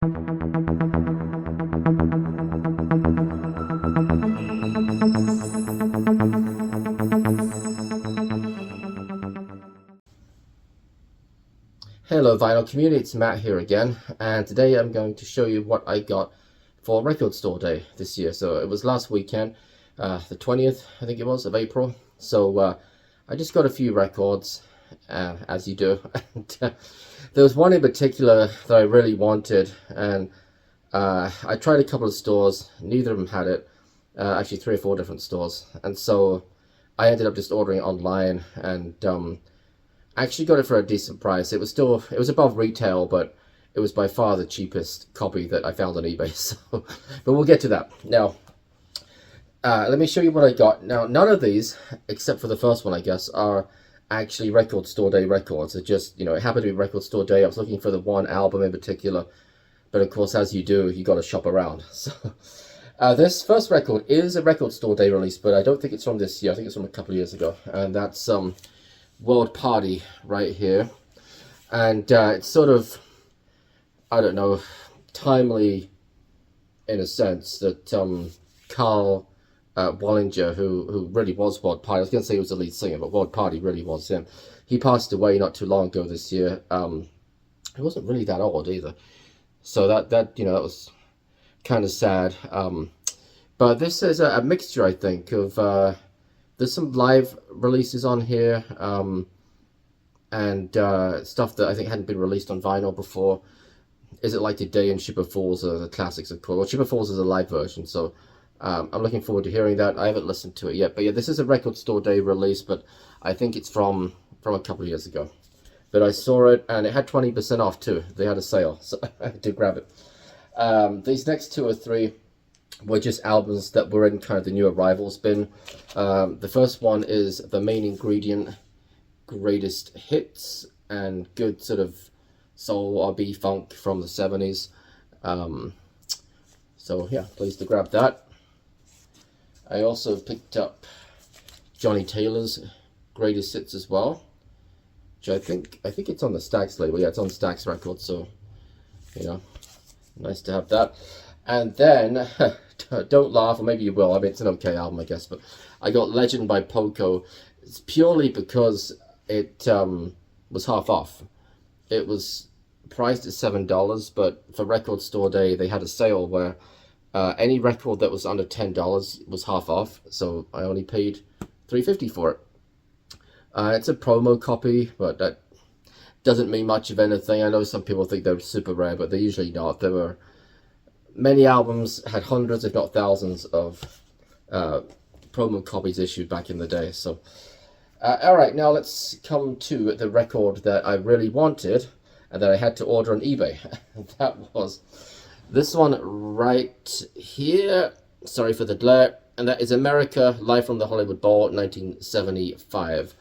Hello vinyl community, it's Matt here again, and today I'm going to show you what I got for Record Store Day this year. So it was last weekend, the 20th I think it was of April. So I just got a few records, as you do. And there was one in particular that I really wanted, and I tried a couple of stores, neither of them had it, actually 3 or 4 different stores, and so I ended up just ordering it online, and I actually got it for a decent price. It was above retail, but it was by far the cheapest copy that I found on eBay. So, but we'll get to that. Now, let me show you what I got. Now, none of these, except for the first one, I guess, are actually Record Store Day records. It just, it happened to be Record Store Day. I was looking for the one album in particular, but of course, as you do, you got to shop around. So, this first record is a Record Store Day release, but I don't think it's from this year. I think it's from a couple of years ago, and that's World Party right here. And it's sort of, I don't know, timely in a sense that Carl Wallinger, who really was World Party, I was going to say he was the lead singer, but World Party really was him. He passed away not too long ago this year. He wasn't really that old either, so that was kind of sad. But this is a mixture, I think, of there's some live releases on here, and stuff that I think hadn't been released on vinyl before. Is It Like Today and Ship of Fools are the classics, of course. Well, Ship of Fools is a live version, so I'm looking forward to hearing that. I haven't listened to it yet, but yeah, this is a Record Store Day release, but I think it's from a couple of years ago. But I saw it, and it had 20% off too. They had a sale, so I had to grab it. These next 2 or 3 were just albums that were in kind of the new arrivals bin. The first one is The Main Ingredient Greatest Hits, and good sort of soul R&B funk from the 70s. So yeah, pleased to grab that. I also picked up Johnny Taylor's Greatest Hits as well, which I think it's on the Stax label. Yeah, it's on Stax Records, so nice to have that. And then don't laugh, or maybe you will. I mean, it's an okay album, I guess, but I got Legend by Poco. It's purely because it was half off. It was priced at $7, but for Record Store Day, they had a sale where any record that was under $10 was half off, so I only paid $3.50 for it. It's a promo copy, but that doesn't mean much of anything. I know some people think they're super rare, but they're usually not. There were many albums had hundreds, if not thousands, of promo copies issued back in the day. So, all right, now let's come to the record that I really wanted and that I had to order on eBay. That was this one right here. Sorry for the glare. And that is America, Live from the Hollywood Bowl, 1975.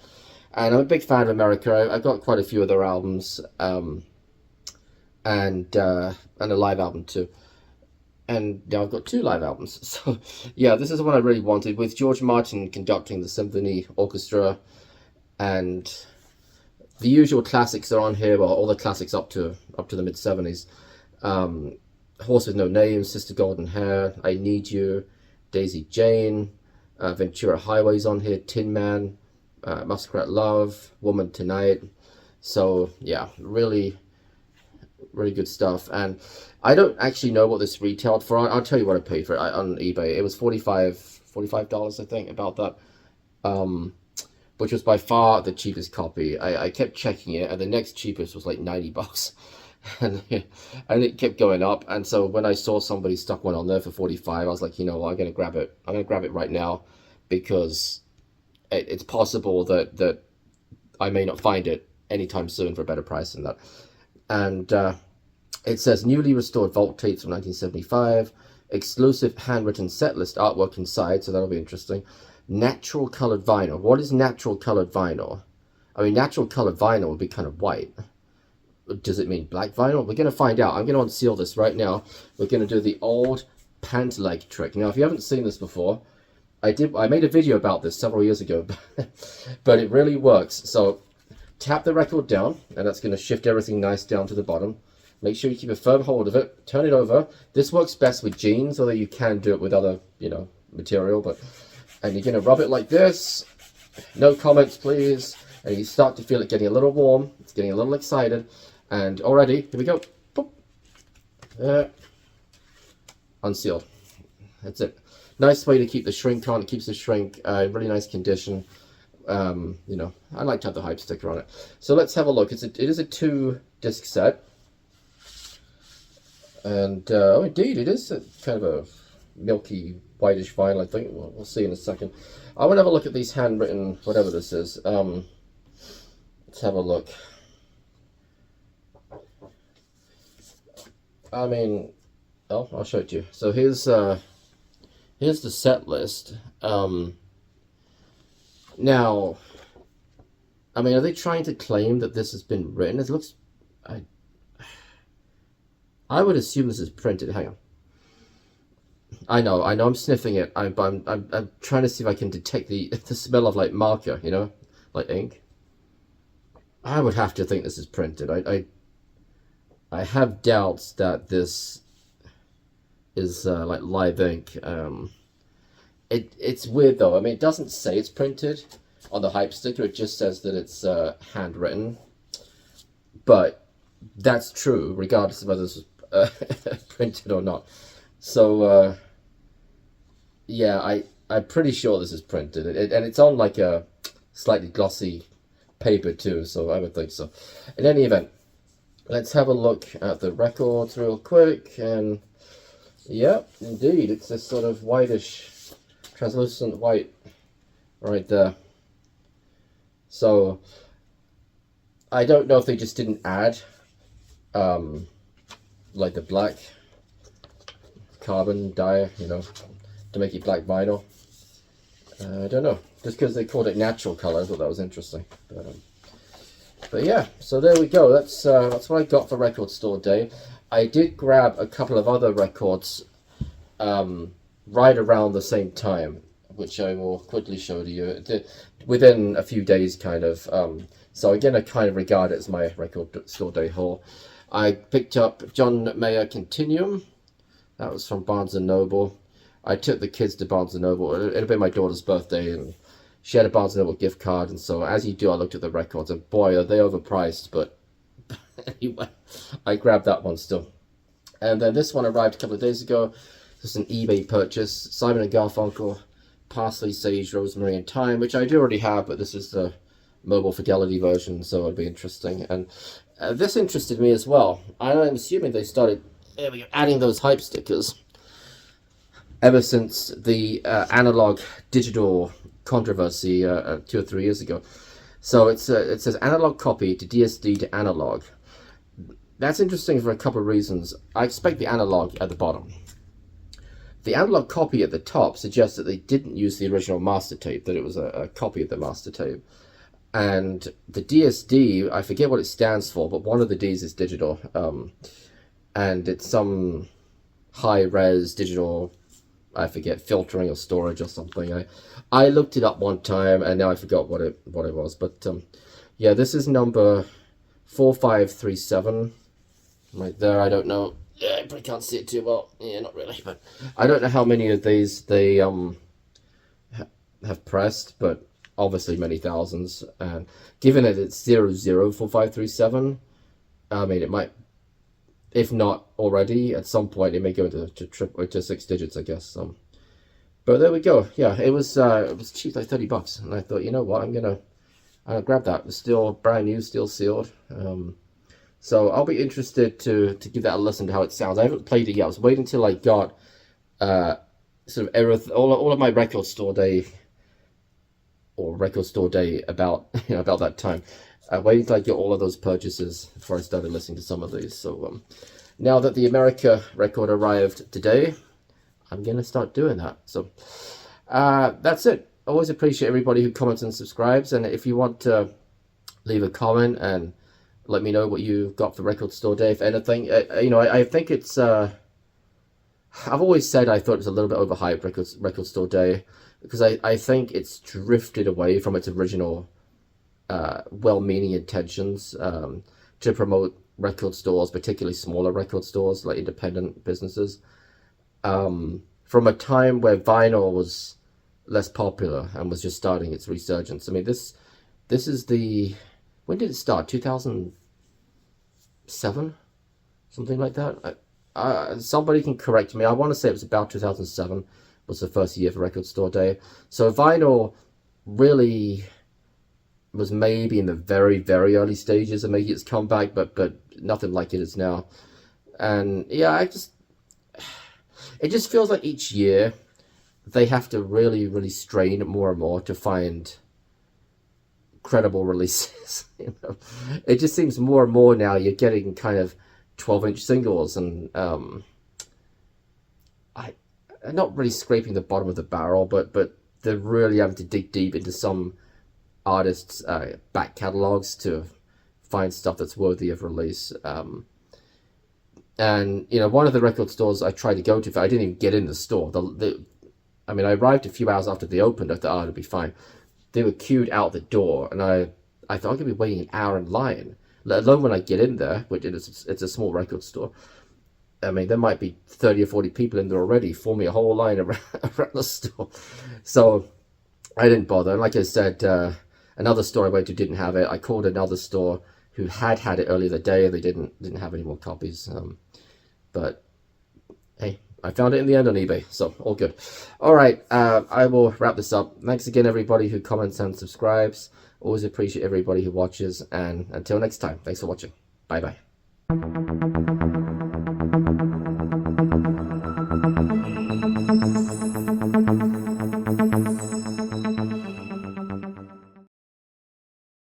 And I'm a big fan of America. I've got quite a few of their albums, and a live album too. And now I've got 2 live albums. So yeah, this is the one I really wanted, with George Martin conducting the symphony orchestra, and the usual classics are on here. Well, all the classics up to the mid-70s. Horse with No Name, Sister Golden Hair, I Need You, Daisy Jane, Ventura Highway's on here, Tin Man, Muskrat Love, Woman Tonight. So yeah, really good stuff. And I don't actually know what this retailed for. I'll tell you what I paid for it on eBay. It was $45, I think, about that, which was by far the cheapest copy. I kept checking it, and the next cheapest was like $90. And it kept going up. And so when I saw somebody stuck one on there for 45, I was like, you know what, I'm gonna grab it. I'm gonna grab it right now, because it's possible that I may not find it anytime soon for a better price than that. And it says newly restored vault tapes from 1975, exclusive handwritten setlist artwork inside, so that'll be interesting. Natural colored vinyl. What is natural colored vinyl? I mean, natural colored vinyl would be kind of white. Does it mean black vinyl? We're going to find out. I'm going to unseal this right now. We're going to do the old pant leg trick. Now, if you haven't seen this before, I made a video about this several years ago, but it really works. So tap the record down, and that's going to shift everything nice down to the bottom. Make sure you keep a firm hold of it. Turn it over. This works best with jeans, although you can do it with other, material. And you're going to rub it like this. No comments, please. And you start to feel it getting a little warm. It's getting a little excited. And already, here we go. Boop. Unsealed. That's it. Nice way to keep the shrink on. It keeps the shrink in really nice condition. I like to have the hype sticker on it. So let's have a look. It is a 2-disc set. And, oh, indeed, it is kind of a milky, whitish vinyl, I think. We'll see in a second. I want to have a look at these handwritten, whatever this is. Let's have a look. I mean, oh, I'll show it to you. So here's the set list. Now, I mean, are they trying to claim that this has been written? It looks, I would assume this is printed. Hang on. I know, I'm sniffing it. I'm trying to see if I can detect the smell of like marker, like ink. I would have to think this is printed. I have doubts that this is like live ink. It's weird though. I mean, it doesn't say it's printed on the hype sticker. It just says that it's handwritten. But that's true, regardless of whether it's printed or not. So yeah, I'm pretty sure this is printed, and it's on like a slightly glossy paper too, so I would think so. In any event, let's have a look at the records real quick. And yeah, indeed, it's this sort of whitish, translucent white right there. So I don't know if they just didn't add like the black carbon dye, to make it black vinyl. I don't know, just because they called it natural color. I thought that was interesting. But yeah, so there we go. That's what I got for Record Store Day. I did grab a couple of other records right around the same time, which I will quickly show to you within a few days, kind of. So again, I kind of regard it as my Record Store Day haul. I picked up John Mayer Continuum. That was from Barnes & Noble. I took the kids to Barnes & Noble. It had been my daughter's birthday, and she had a Barnes & Noble gift card. And so, as you do, I looked at the records, and boy, are they overpriced. But anyway, I grabbed that one still. And then this one arrived a couple of days ago. Just an eBay purchase. Simon & Garfunkel, Parsley, Sage, Rosemary, and Thyme, which I do already have, but this is the mobile fidelity version, so it'll be interesting. And this interested me as well. I'm assuming they started adding those hype stickers ever since the analog digital controversy 2 or 3 years ago. So it says analog copy to DSD to analog. That's interesting for a couple of reasons. I expect the analog at the bottom. The analog copy at the top suggests that they didn't use the original master tape, that it was a copy of the master tape. And the DSD, I forget what it stands for, but one of the Ds is digital. And it's some high-res digital, I forget, filtering or storage or something. I looked it up one time, and now I forgot what it was. But yeah, this is number 4537. Right there, I don't know. Yeah, I probably can't see it too well. Yeah, not really. But I don't know how many of these they have pressed, but obviously many thousands. And given that it's 004537, I mean, it might, if not already, at some point it may go to 6 digits, I guess. But there we go. Yeah, it was cheap, like $30, and I thought, you know what, I'm gonna grab that. It's still brand new, still sealed. So I'll be interested to give that a listen to how it sounds. I haven't played it yet. I was waiting until I got sort of all of my Record Store Day about about that time. I waited until I get all of those purchases before I started listening to some of these. So now that the America record arrived today, I'm gonna start doing that. So that's it. Always appreciate everybody who comments and subscribes. And if you want to leave a comment and let me know what you got for Record Store Day, if anything. I think it's I've always said I thought it was a little bit overhyped, Record Store Day, because I think it's drifted away from its original well-meaning intentions to promote record stores, particularly smaller record stores like independent businesses, from a time where vinyl was less popular and was just starting its resurgence. I mean, this is the, when did it start? 2007, something like that. Somebody can correct me. I want to say it was about 2007 was the first year for Record Store Day. So vinyl really was maybe in the very, very early stages of making its comeback, but nothing like it is now. And yeah, it just feels like each year they have to really, really strain more and more to find credible releases. You know, it just seems more and more now you're getting kind of 12-inch singles, and I'm not really scraping the bottom of the barrel, but they're really having to dig deep into some artists' back catalogs to find stuff that's worthy of release. And you know, one of the record stores I tried to go to, I didn't even get in the store. I mean, I arrived a few hours after they opened. I thought, oh, it'll be fine. They were queued out the door, and I thought I'm gonna be waiting an hour in line, let alone when I get in there, which it's a small record store. I mean, there might be 30 or 40 people in there already, forming a whole line around the store. So I didn't bother. And like I said, another store I went to didn't have it. I called another store who had it earlier the day. They didn't have any more copies. But hey, I found it in the end on eBay, so all good. All right, I will wrap this up. Thanks again, everybody who comments and subscribes. Always appreciate everybody who watches. And until next time, thanks for watching. Bye-bye.